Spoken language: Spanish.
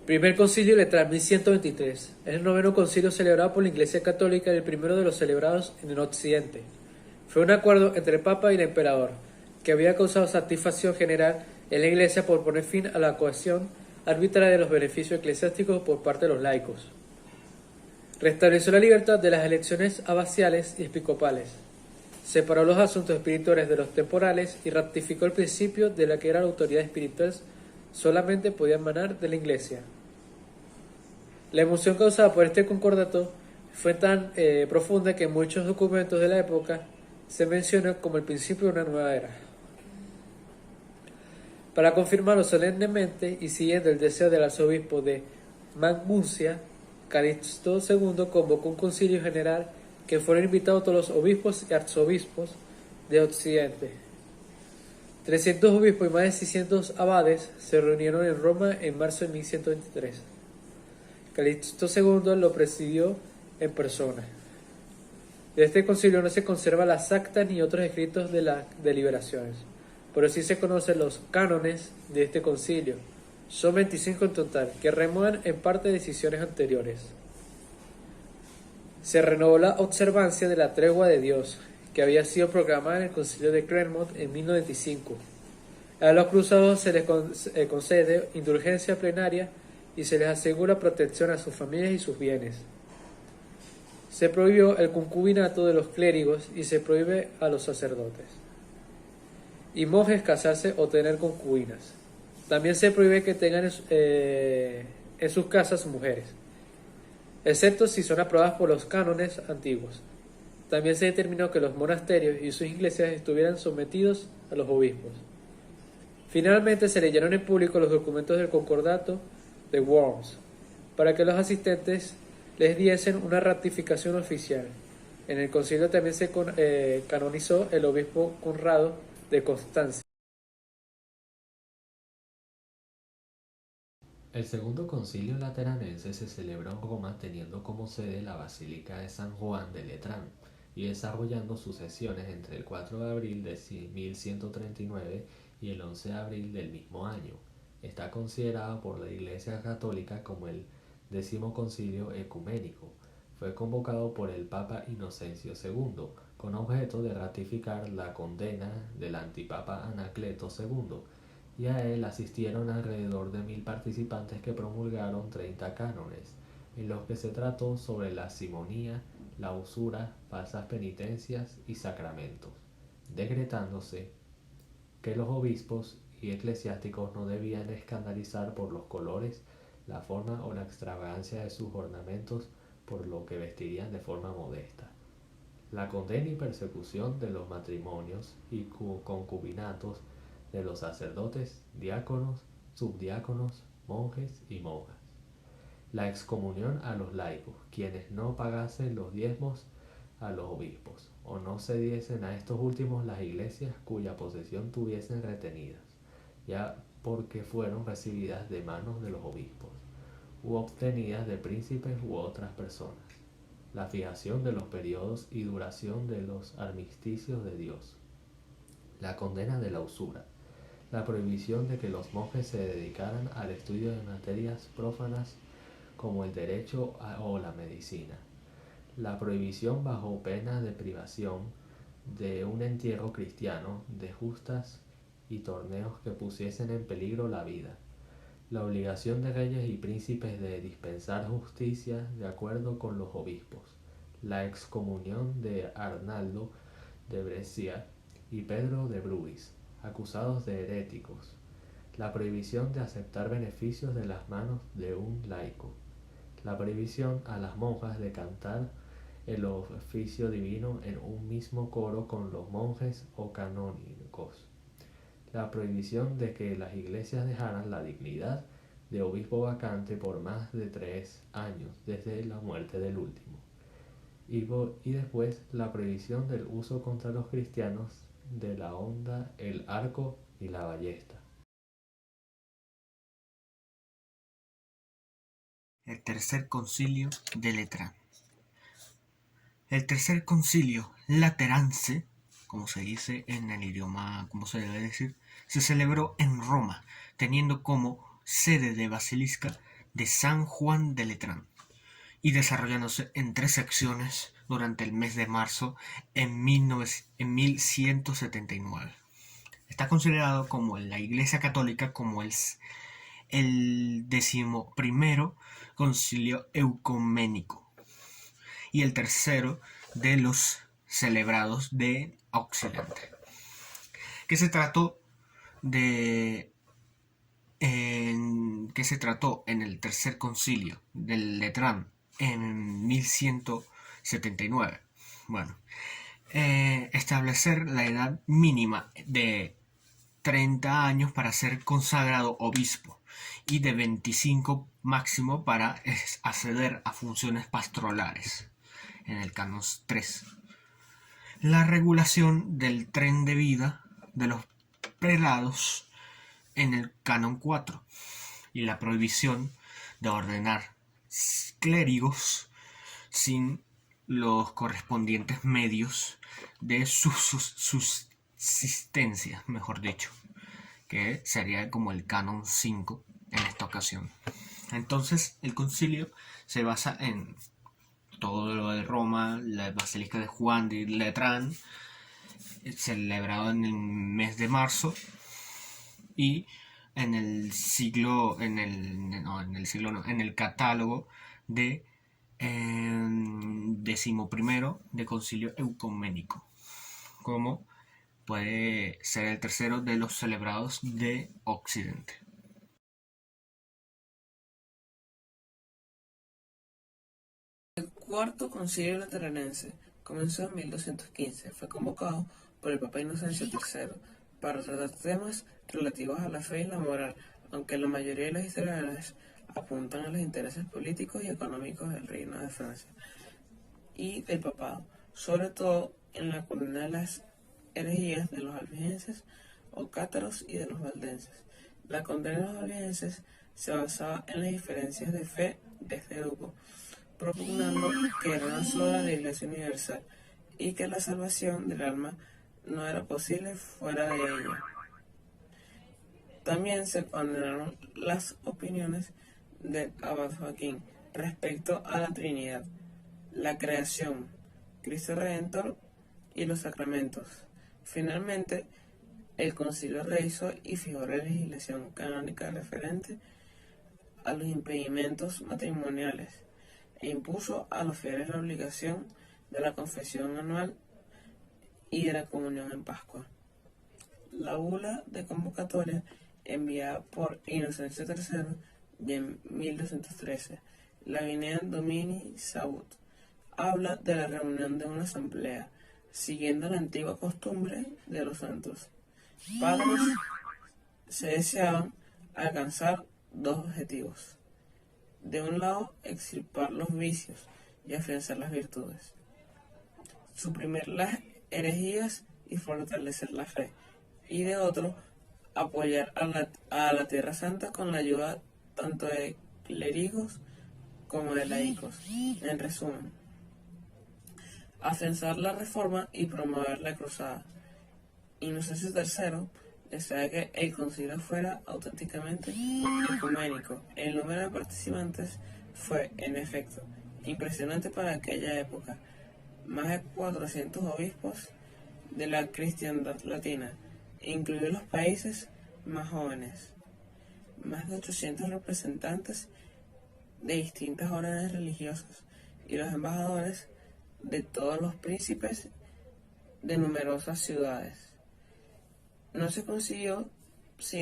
Primer concilio Letrán, 1123. Es el noveno concilio celebrado por la Iglesia Católica y el primero de los celebrados en el Occidente. Fue un acuerdo entre el Papa y el Emperador, que había causado satisfacción general en la Iglesia por poner fin a la coacción arbitraria de los beneficios eclesiásticos por parte de los laicos. Restableció la libertad de las elecciones abaciales y episcopales. Separó los asuntos espirituales de los temporales y ratificó el principio de la que era la autoridad espiritual solamente podía emanar de la Iglesia. La emoción causada por este concordato fue tan profunda que en muchos documentos de la época se menciona como el principio de una nueva era. Para confirmarlo solemnemente y siguiendo el deseo del arzobispo de Magnusia, Calixto II convocó un concilio general que fueron invitados todos los obispos y arzobispos de Occidente. 300 obispos y más de 600 abades se reunieron en Roma en marzo de 1123. Calixto II lo presidió en persona. De este concilio no se conserva las actas ni otros escritos de las deliberaciones, pero sí se conocen los cánones de este concilio. Son 25 en total, que remueven en parte decisiones anteriores. Se renovó la observancia de la tregua de Dios, que había sido proclamada en el concilio de Clermont en 1095. A los cruzados se les concede indulgencia plenaria y se les asegura protección a sus familias y sus bienes. Se prohibió el concubinato de los clérigos y se prohíbe a los sacerdotes y monjes casarse o tener concubinas. También se prohíbe que tengan en sus casas mujeres, excepto si son aprobadas por los cánones antiguos. También se determinó que los monasterios y sus iglesias estuvieran sometidos a los obispos. Finalmente se leyeron en público los documentos del concordato de Worms, para que los asistentes les diesen una ratificación oficial. En el concilio también se canonizó el obispo Conrado de Constancia. El segundo concilio lateranense se celebró en Roma teniendo como sede la Basílica de San Juan de Letrán y desarrollando sus sesiones entre el 4 de abril de 1139 y el 11 de abril del mismo año. Está considerada por la Iglesia Católica como el 10º concilio ecuménico. Fue convocado por el Papa Inocencio II con objeto de ratificar la condena del antipapa Anacleto II, y a él asistieron alrededor de 1000 participantes que promulgaron 30 cánones, en los que se trató sobre la simonía, la usura, falsas penitencias y sacramentos, decretándose que los obispos y eclesiásticos no debían escandalizar por los colores, la forma o la extravagancia de sus ornamentos, por lo que vestirían de forma modesta. La condena y persecución de los matrimonios y concubinatos de los sacerdotes, diáconos, subdiáconos, monjes y monjas. La excomunión a los laicos, quienes no pagasen los diezmos a los obispos, o no cediesen a estos últimos las iglesias cuya posesión tuviesen retenidas, ya porque fueron recibidas de manos de los obispos, u obtenidas de príncipes u otras personas. La fijación de los periodos y duración de los armisticios de Dios. La condena de la usura. La prohibición de que los monjes se dedicaran al estudio de materias prófanas como el derecho o la medicina. La prohibición bajo pena de privación de un entierro cristiano, de justas y torneos que pusiesen en peligro la vida. La obligación de reyes y príncipes de dispensar justicia de acuerdo con los obispos. La excomunión de Arnaldo de Brescia y Pedro de Bruis, acusados de heréticos. La prohibición de aceptar beneficios de las manos de un laico. La prohibición a las monjas de cantar el oficio divino en un mismo coro con los monjes o canónicos. La prohibición de que las iglesias dejaran la dignidad de obispo vacante por más de 3 años desde la muerte del último. Y después la prohibición del uso contra los cristianos de la honda, el arco y la ballesta. El tercer concilio de Letrán. El tercer concilio lateranense, como se dice en el idioma, como se debe decir, se celebró en Roma, teniendo como sede de basílica de San Juan de Letrán y desarrollándose en 3 secciones durante el mes de marzo en 1179. Está considerado como la Iglesia Católica como el 11º concilio ecuménico y el tercero de los celebrados de Occidente, que se trató en el tercer concilio del Letrán en 1179. Bueno, establecer la edad mínima de 30 años para ser consagrado obispo y de 25 máximo para acceder a funciones pastorales en el canon 3. La regulación del tren de vida de los prelados en el canon 4 y la prohibición de ordenar clérigos sin los correspondientes medios de subsistencia, mejor dicho, que sería como el canon 5 en esta ocasión. Entonces el concilio se basa en todo lo de Roma, la Basílica de Juan de Letrán, celebrado en el mes de marzo, y en el catálogo de 11º de concilio ecuménico, como puede ser el tercero de los celebrados de Occidente. El Cuarto Concilio Lateranense comenzó en 1215. Fue convocado por el Papa Inocencio III para tratar temas relativos a la fe y la moral, aunque la mayoría de los historiadores apuntan a los intereses políticos y económicos del Reino de Francia y del Papado, sobre todo en la condena de las herejías de los albigenses o cátaros y de los valdenses. La condena de los albigenses se basaba en las diferencias de fe de este grupo, propugnando que era una sola la Iglesia Universal y que la salvación del alma no era posible fuera de ella. También se condenaron las opiniones del abad Joaquín respecto a la Trinidad, la creación, Cristo Redentor y los sacramentos. Finalmente, el concilio rehizo y fijó la legislación canónica referente a los impedimentos matrimoniales e impuso a los fieles la obligación de la confesión anual y de la comunión en Pascua. La bula de convocatoria enviada por Inocencio III de 1213, la Vinea Domini Sabut, habla de la reunión de una asamblea, siguiendo la antigua costumbre de los santos padres. Se deseaban alcanzar 2 objetivos: de un lado, extirpar los vicios y afianzar las virtudes, suprimir las herejías y fortalecer la fe, y de otro, apoyar a la Tierra Santa con la ayuda tanto de clérigos como de laicos. En resumen, afianzar la reforma y promover la cruzada. Inocencio III desea que el concilio fuera auténticamente ecuménico. El número de participantes fue, en efecto, impresionante para aquella época: más de 400 obispos de la cristiandad latina, incluidos los países más jóvenes, más de 800 representantes de distintas órdenes religiosas y los embajadores de todos los príncipes de numerosas ciudades. No se consiguió, sin